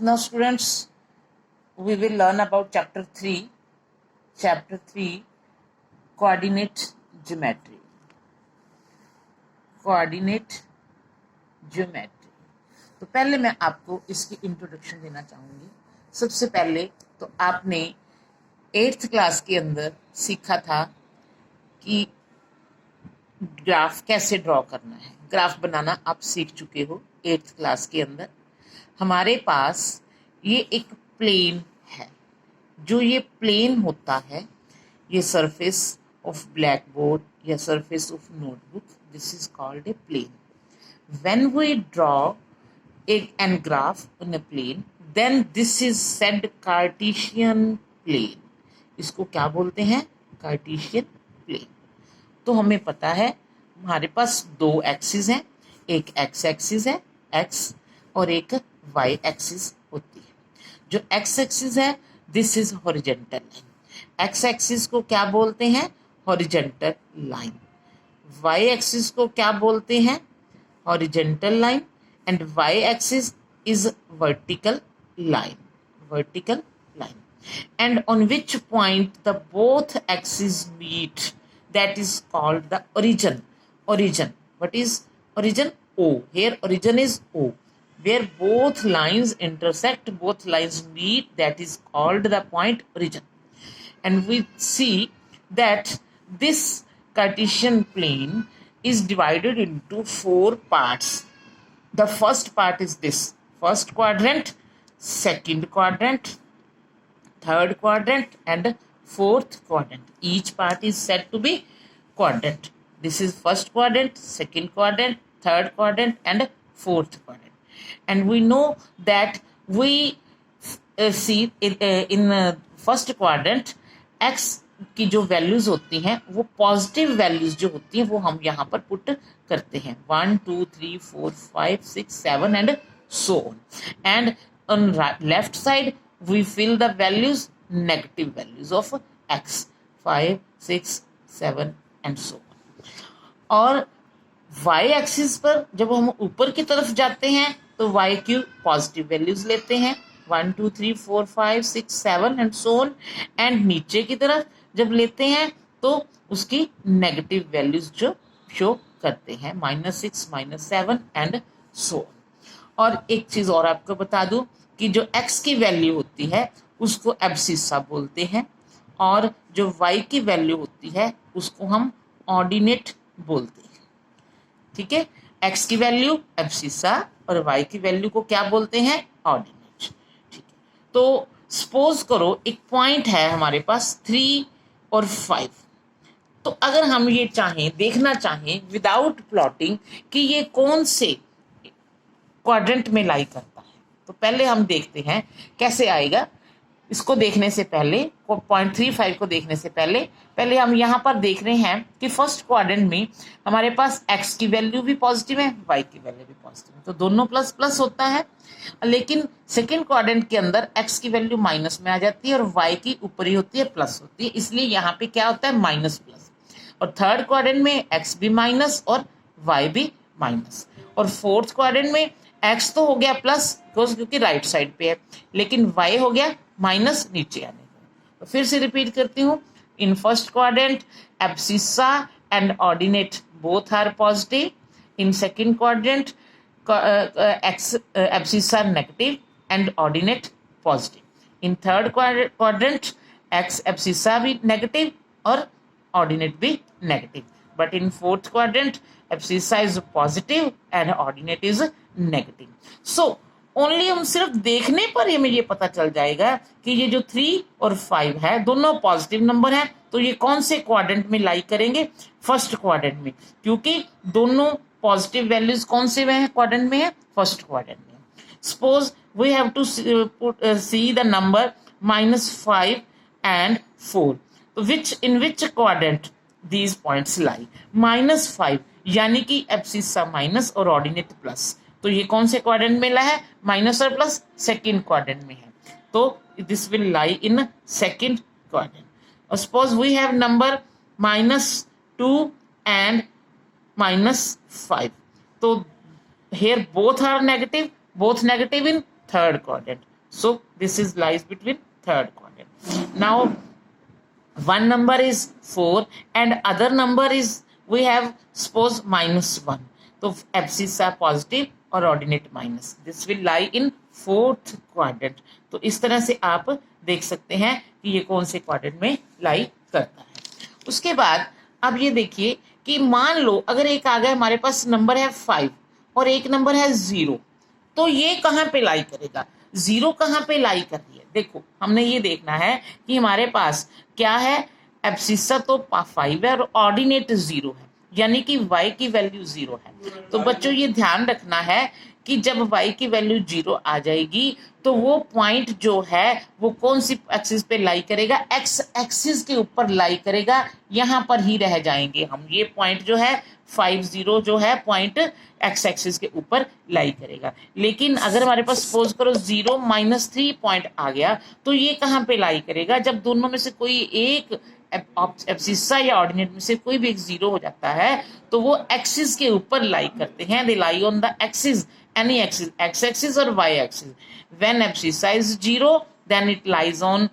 Now students, we will learn about chapter 3 coordinate geometry. तो पहले मैं आपको इसकी इंट्रोडक्शन देना चाहूंगी। सबसे पहले तो आपने 8th क्लास के अंदर सीखा था कि ग्राफ कैसे ड्रॉ करना है। ग्राफ बनाना आप सीख चुके हो 8th क्लास के अंदर। हमारे पास ये एक प्लेन है। जो ये प्लेन होता है, ये सरफेस ऑफ ब्लैक बोर्ड या surface of notebook, this is called a plane. When we draw an graph on a plane, then this is said Cartesian plane. इसको क्या बोलते हैं? Cartesian plane. तो हमें पता है हमारे पास दो एक्सिस हैं, एक एक्स एक्सिस है एक्स और एक वाई एक्सिस होती है. जो एक्स एक्सिस है this is horizontal line. X axis को क्या बोलते हैं? Horizontal line. वाई एक्सिस को क्या बोलते हैं? Horizontal line. And y axis is vertical line. And on which point the both axes meet, that is called the origin. What is origin? O. Here origin is O. Where both lines intersect, both lines meet, that is called the point origin. And we see that this Cartesian plane is divided into 4 parts. The first part is this first quadrant, second quadrant, third quadrant and fourth quadrant. Each part is said to be quadrant. This is first quadrant, second quadrant, third quadrant and fourth quadrant. And we know that we see in first quadrant x की जो values होती हैं वो positive values जो होती हैं वो हम यहाँ पर पुट करते हैं. 1 2 3 4 5 6 7 and so on. And on left side we fill the values, negative values of x, 5 6 7 and so on. और y एक्सिस पर जब हम ऊपर की तरफ जाते हैं तो y की पॉजिटिव वैल्यूज लेते हैं 1 2 3 4 5 6 7 and so on. एंड नीचे की तरफ जब लेते हैं तो उसकी नेगेटिव वैल्यूज जो शो करते हैं -6 -7 एंड so on. और एक चीज और आपको बता दूं कि जो x की वैल्यू होती है उसको एब्सिसा बोलते हैं और जो y की वैल्यू होती है उसको हम ऑर्डिनेट बोलते हैं. ठीक है, x की वैल्यू एब्सिसा और y की वैल्यू को क्या बोलते हैं? ऑर्डिनेट. ठीक है, तो सपोज करो एक पॉइंट है हमारे पास 3 और 5. तो अगर हम ये देखना चाहें विदाउट प्लॉटिंग कि ये कौन से क्वाड्रेंट में लाई करता है, तो पहले हम देखते हैं कैसे आएगा. इसको देखने से पहले 0.35 को देखने से पहले हम यहाँ पर देख रहे हैं कि फर्स्ट क्वाड्रेंट में हमारे पास x की वैल्यू भी पॉजिटिव है, y की वैल्यू भी पॉजिटिव है, तो दोनों प्लस प्लस होता है. लेकिन सेकेंड क्वाड्रेंट के अंदर x की वैल्यू माइनस में आ जाती है और y की ऊपर ही होती है, प्लस होती है, इसलिए यहाँ पे क्या होता है? Minus plus. और थर्ड क्वाड्रेंट में x भी माइनस और y भी माइनस. और फोर्थ क्वाड्रेंट में x तो हो गया प्लस क्योंकि राइट साइड पे है, लेकिन y हो गया माइनस नीचे आने का. तो फिर से रिपीट करती हूँ. In first quadrant abscissa and ordinate both are positive. In second quadrant x abscissa negative and ordinate positive. In third quadrant x abscissa भी नेगेटिव और ऑर्डिनेट भी negative. But in fourth quadrant abscissa is positive and ordinate is negative. So only हम सिर्फ देखने पर हमें ये पता चल जाएगा कि ये जो 3 और 5 है दोनों पॉजिटिव नंबर हैं, तो ये कौन से क्वाड्रेंट में लाई करेंगे? फर्स्ट क्वाड्रेंट में, क्योंकि दोनों पॉजिटिव वैल्यूज कौन से में है? क्वाड्रेंट में है, फर्स्ट क्वाड्रेंट में. Suppose we have to see the number -5 and 4. तो in which quadrant these points lie? -5 यानी कि एब्सिसा माइनस और ऑर्डिनेट प्लस. तो ये कौन से क्वाड्रेंट में ला है? माइनस और प्लस सेकेंड क्वाड्रेंट में है, तो this will lie in second quadrant. और suppose we have number -2 and -5. तो here both are negative in third quadrant. So this is lies between third quadrant. Now one number is 4 and other number is we have suppose -1. So abscissa positive और ordinate minus, this will lie in fourth quadrant. तो इस तरह से आप देख सकते हैं कि ये कौन से क्वाड्रेंट में लाई करता है। उसके बाद अब ये देखिए कि मान लो अगर एक आ गया हमारे पास नंबर है 5 और एक नंबर है 0, तो ये कहाँ पे लाई करेगा, 0 कहाँ पे लाई कर रही है। देखो हमने ये देखना है कि हमारे पास क्या है, एब्सिस्सा तो 5 है और ऑर्डिनेट 0 है, यानी कि y की वैल्यू 0 है। तो बच्चों ये ध्यान रखना है कि जब y की वैल्यू 0 आ जाएगी तो वो पॉइंट जो है वो कौन सी एक्सिस पे लाई करेगा, x एक्सिस के ऊपर लाई करेगा, यहाँ पर ही रह जाएंगे हम। ये पॉइंट जो है 50 जो है पॉइंट x एक्सिस के ऊपर लाई करेगा। लेकिन अगर हमारे पास सपोज करो 0 -3 पॉइंट आ गया तो ये कहाँ पे लाई करेगा, जब दोनों में से कोई एक एब्सिस्सा या ऑर्डिनेट में से कोई भी एक 0 हो जाता है तो वो एक्सिस के ऊपर लाई करते हैं, they lie on the axis, any axis, x axis और y axis. When abscissa is 0 then it lies on,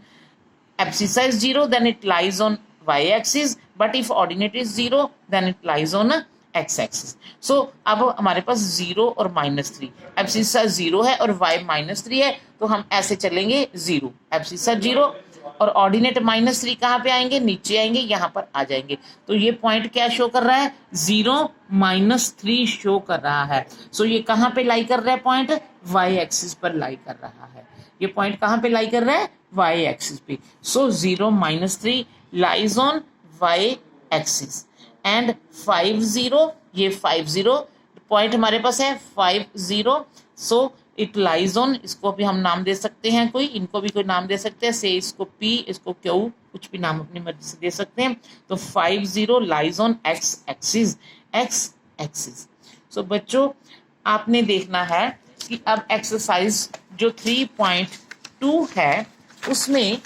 abscissa is 0 then it lies on y axis, but if ordinate is 0 then it lies on x axis. So अब हमारे पास 0 और -3, abscissa 0 है और y -3 है, तो हम ऐसे चलेंगे 0, abscissa 0 और ऑर्डिनेट -3 कहाँ पे आएंगे, नीचे आएंगे, यहाँ पर आ जाएंगे। तो ये पॉइंट क्या शो कर रहा है, 0 -3 शो कर रहा है। सो ये कहाँ पे लाई कर रहा है, पॉइंट y एक्सिस पर लाई कर रहा है। ये पॉइंट कहाँ पे लाई कर रहा है, y एक्सिस पे। सो 0 -3 lies on y axis and 50, ये 50 पॉइंट हमारे पास है 50। सो इट लाइज ऑन, इसको भी हम नाम दे सकते हैं, कोई इनको भी कोई नाम दे सकते हैं, से इसको P, इसको Q, कुछ भी नाम अपनी मर्जी से दे सकते हैं। तो 50 lies on x axis, x axis. So बच्चों आपने देखना है कि अब एक्सरसाइज जो 3.2 है उसमें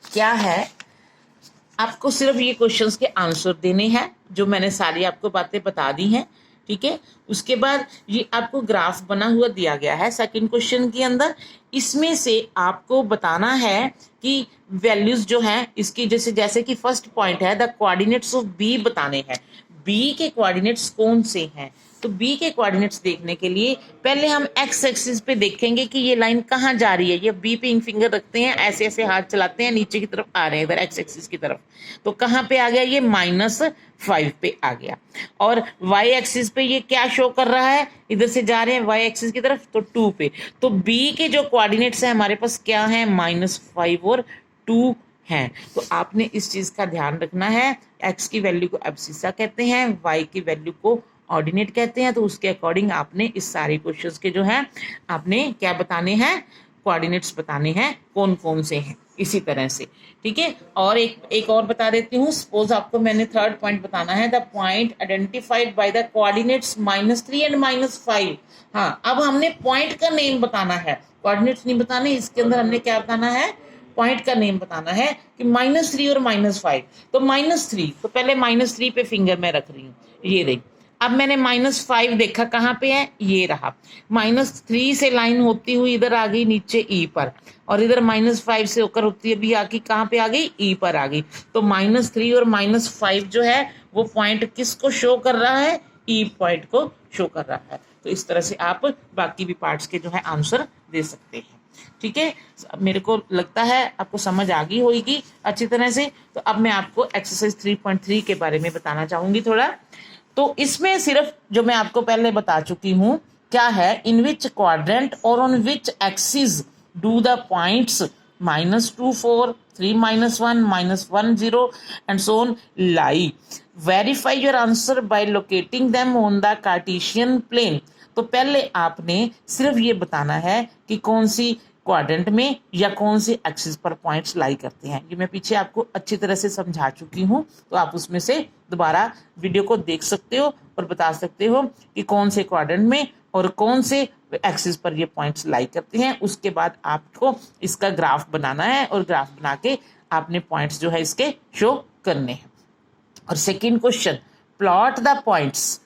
क्या है, आपको सिर्फ ये क्वेश्चंस के आंसर देने हैं, जो मैंने सारी आपको बातें बता दी हैं, ठीक है। उसके बाद ये आपको ग्राफ बना हुआ दिया गया है सेकंड क्वेश्चन के अंदर, इसमें से आपको बताना है कि वैल्यूज जो हैं इसकी, जैसे कि फर्स्ट पॉइंट है द कोऑर्डिनेट्स ऑफ बी बताने हैं, बी के कोऑर्डिनेट्स कौन से हैं। तो बी के कोऑर्डिनेट्स देखने के लिए पहले हम एक्स एक्सिस पे देखेंगे कि ये लाइन कहाँ जा रही है। ये बी पे फिंगर रखते हैं, ऐसे ऐसे हाथ चलाते हैं, नीचे की तरफ आ रहे हैं इधर एक्स एक्सिस की तरफ। तो कहाँ पे आ गया, ये -5 पे आ गया। और वाई एक्सिस पे ये क्या शो कर रहा है, इधर से जा रहे हैं वाई एक्सिस की तरफ, तो 2 पे। तो बी के जो कोऑर्डिनेट्स है हमारे पास क्या है, -5 और 2 हैं। तो आपने इस चीज का ध्यान रखना है, एक्स की वैल्यू को एब्सिस्सा कहते हैं, वाई की वैल्यू को ऑर्डिनेट कहते हैं। तो उसके अकॉर्डिंग आपने इस सारे क्वेश्चंस के जो है आपने क्या बताने हैं, कोऑर्डिनेट्स बताने हैं कौन कौन से हैं, इसी तरह से, ठीक है। और एक और बता देती हूँ, सपोज आपको मैंने थर्ड पॉइंट बताना है, the point identified by the coordinates -3 and -5। हाँ, अब हमने पॉइंट का नेम बताना है, कोऑर्डिनेट्स नहीं बताने, इसके अंदर हमने क्या बताना है, पॉइंट का नेम बताना है कि -3 और -5। तो -3, तो पहले -3 पे फिंगर मैं रख रही हूँ, ये रही। अब मैंने -5 देखा कहाँ पे है, ये रहा। -3 से लाइन होती हुई इधर आ गई नीचे ई पर, और इधर -5 से होकर होती है भी आके कहाँ पे आ गई, ई पर आ गई। तो -3 और -5 जो है वो पॉइंट किसको शो कर रहा है, ई पॉइंट को शो कर रहा है। तो इस तरह से आप बाकी भी पार्ट्स के जो है आंसर दे सकते हैं, ठीक है। मेरे को लगता है आपको समझ आ गई होगी अच्छी तरह से। तो अब मैं आपको एक्सरसाइज 3.3 के बारे में बताना चाहूंगी थोड़ा। तो इसमें सिर्फ जो मैं आपको पहले बता चुकी हूं क्या है, इन विच क्वाड्रेंट और on which axis do the points -2 4 3 -1 -1 0 and so on lie, verify your answer by locating them on the Cartesian plane. तो पहले आपने सिर्फ ये बताना है कि कौन सी क्वाड्रेंट में या कौन सी एक्सिस पर पॉइंट्स लाई करते हैं। ये मैं पीछे आपको अच्छी तरह से समझा चुकी हूँ, तो आप उसमें से दोबारा वीडियो को देख सकते हो और बता सकते हो कि कौन से क्वाड्रेंट में और कौन से एक्सिस पर ये पॉइंट्स लाई करते हैं। उसके बाद आपको इसका ग्राफ बनाना है और ग्राफ बना के आपने पॉइंट्स जो है इसके शो करने हैं। और second question, plot the points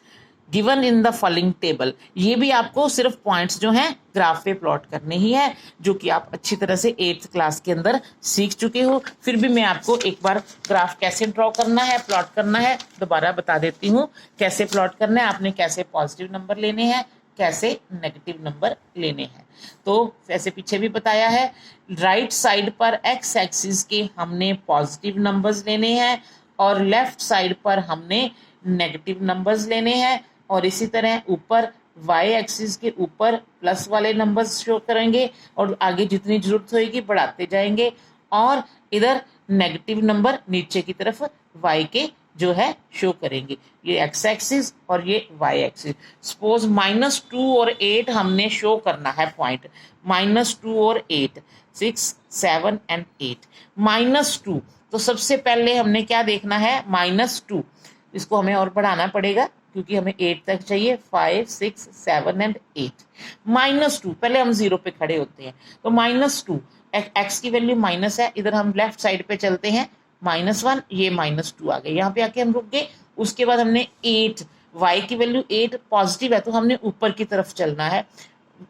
given in the following table. ये भी आपको सिर्फ पॉइंट्स जो हैं ग्राफ पे प्लॉट करने ही है, जो कि आप अच्छी तरह से 8th क्लास के अंदर सीख चुके हो। फिर भी मैं आपको एक बार ग्राफ कैसे ड्रॉ करना है, प्लॉट करना है, दोबारा बता देती हूँ कैसे प्लॉट करना है, आपने कैसे पॉजिटिव नंबर लेने हैं, कैसे नेगेटिव नंबर लेने हैं। तो ऐसे पीछे भी बताया है, राइट साइड पर एक्स एक्सिस के हमने पॉजिटिव नंबर्स लेने हैं और लेफ्ट साइड पर हमने नेगेटिव नंबर्स लेने हैं, और इसी तरह ऊपर वाई एक्सिस के ऊपर प्लस वाले नंबर्स शो करेंगे और आगे जितनी जरूरत होगी बढ़ाते जाएंगे, और इधर नेगेटिव नंबर नीचे की तरफ वाई के जो है शो करेंगे। ये एक्स एक्सिस और ये वाई एक्सिस। सपोज -2 और 8 हमने शो करना है पॉइंट, -2 और 8, 6, 7 एंड 8। -2 तो सबसे पहले हमने क्या देखना है, -2, इसको हमें और बढ़ाना पड़ेगा क्योंकि हमें 8 तक चाहिए, 5, 6, 7 एंड 8। -2 पहले हम 0 पे खड़े होते हैं, तो -2 एक्स की वैल्यू माइनस है, इधर हम लेफ्ट साइड पे चलते हैं, -1, ये -2 आ गए, यहाँ पे आके हम रुक गए। उसके बाद हमने 8, वाई की वैल्यू 8 पॉजिटिव है तो हमने ऊपर की तरफ चलना है।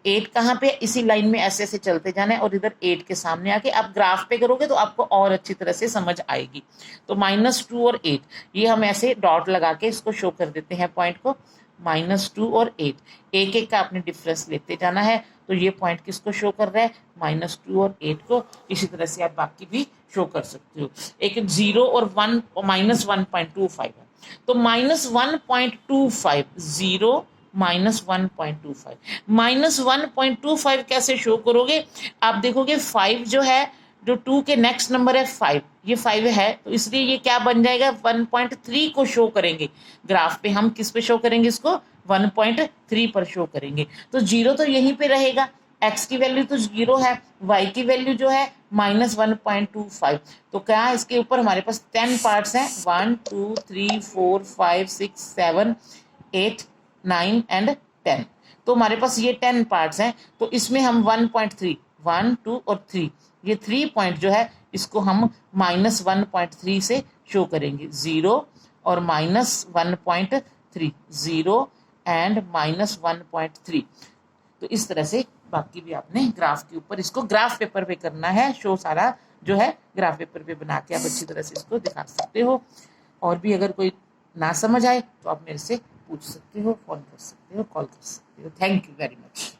8 कहाँ पे, इसी लाइन में ऐसे ऐसे चलते जाना है, और इधर 8 के सामने आके आप ग्राफ पे करोगे तो आपको और अच्छी तरह से समझ आएगी। तो -2 और 8 ये हम ऐसे डॉट लगा के इसको शो कर देते हैं पॉइंट को, -2 और 8, एक एक का आपने डिफरेंस लेते जाना है। तो ये पॉइंट किसको शो कर रहा है, -2 और 8 को। इसी तरह से आप बाकी भी शो कर सकते हो। एक 0 और 1 -1.25 है, तो -1.25, 0 -1.25, -1.25 कैसे शो करोगे, आप देखोगे 5 जो है, जो 2 के नेक्स्ट नंबर है 5, ये 5 है तो इसलिए ये क्या बन जाएगा, 1.3 को शो करेंगे ग्राफ पे। हम किस पे शो करेंगे इसको, 1.3 पर शो करेंगे। तो 0 तो यहीं पे रहेगा, x की वैल्यू तो 0 है, y की वैल्यू जो है -1.25। तो क्या इसके ऊपर हमारे पास 10 पार्ट्स हैं, 1, 2, 3, 4, 5, 6, 7, 8, 9 एंड 10। तो हमारे पास ये 10 पार्ट्स हैं, तो इसमें हम 1.3, 1, 2 और 3, ये 3 पॉइंट जो है इसको हम -1.3 से शो करेंगे, 0 और -1.3, 0 एंड -1.3। तो इस तरह से बाकी भी आपने ग्राफ के ऊपर इसको ग्राफ पेपर पे करना है शो, सारा जो है ग्राफ पेपर पे बना के आप अच्छी तरह से इसको दिखा सकते हो। और भी अगर कोई ना समझ आए तो आप मेरे से पूछ सकते हो, फोन कर सकते हो, कॉल कर सकते हो। Thank you very much.